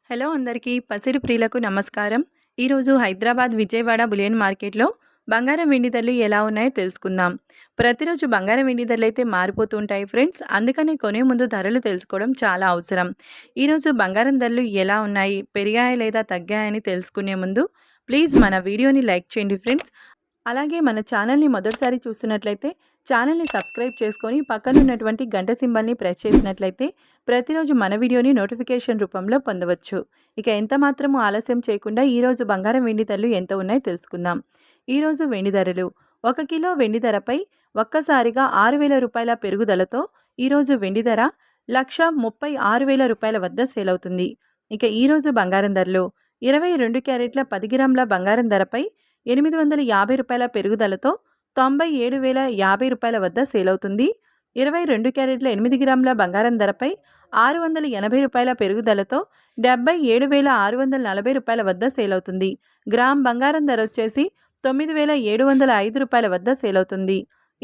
Hello అందరికీ పసిడి ప్రియులకు నమస్కారం. ఈరోజు హైదరాబాద్ విజయవాడ బులియన్ మార్కెట్లో బంగారం వెండి ధరలు ఎలా ఉన్నాయో తెలుసుకుందాం. ప్రతిరోజు బంగారం వెండి ధరలు అయితే మారిపోతూ ఉంటాయి ఫ్రెండ్స్. అందుకని కొనే ముందు ధరలు తెలుసుకోవడం చాలా అవసరం. ఈరోజు బంగారం ధరలు ఎలా ఉన్నాయి, పెరిగాయా లేదా తగ్గాయని తెలుసుకునే ముందు ప్లీజ్ మన వీడియోని లైక్ చేయండి ఫ్రెండ్స్. అలాగే మన ఛానల్ని మొదటిసారి చూస్తున్నట్లయితే ఛానల్ని సబ్స్క్రైబ్ చేసుకొని పక్కన ఉన్నటువంటి గంట సింబల్ని ప్రెస్ చేసినట్లయితే ప్రతిరోజు మన వీడియోని నోటిఫికేషన్ రూపంలో పొందవచ్చు. ఇక ఎంత మాత్రము ఆలస్యం చేయకుండా ఈరోజు బంగారం వెండి ధరలు ఎంత ఉన్నాయో తెలుసుకుందాం. ఈరోజు వెండి ధరలు 1 కిలో వెండి ధరపై ఒక్కసారిగా 6,000 రూపాయల పెరుగుదలతో ఈరోజు వెండి ధర 1,36,000 రూపాయల వద్ద సేల్ అవుతుంది. ఇక ఈరోజు బంగారం ధరలు 22 క్యారెట్ల 10 గ్రాముల బంగారం ధరపై 850 రూపాయల పెరుగుదలతో 97,050 రూపాయల వద్ద సేల్ అవుతుంది. 22 క్యారెట్ల 8 గ్రాముల బంగారం ధరపై 680 రూపాయల పెరుగుదలతో 77,640 రూపాయల వద్ద సేల్ అవుతుంది. గ్రామ్ బంగారం ధర వచ్చేసి 9,705 రూపాయల వద్ద సేల్ అవుతుంది.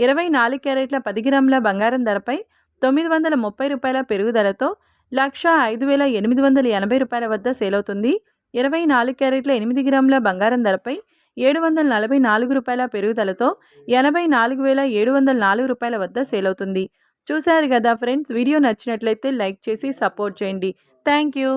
24 క్యారెట్ల 10 గ్రాముల బంగారం ధరపై 930 రూపాయల పెరుగుదలతో 1,05,880 రూపాయల వద్ద సేల్ అవుతుంది. 24 క్యారెట్ల 8 గ్రాముల బంగారం ధరపై 744 రూపాయల పెరుగుదలతో 84,704 రూపాయల వద్ద సేల్ అవుతుంది. చూశారు కదా ఫ్రెండ్స్, వీడియో నచ్చినట్లయితే లైక్ చేసి సపోర్ట్ చేయండి. Thank you.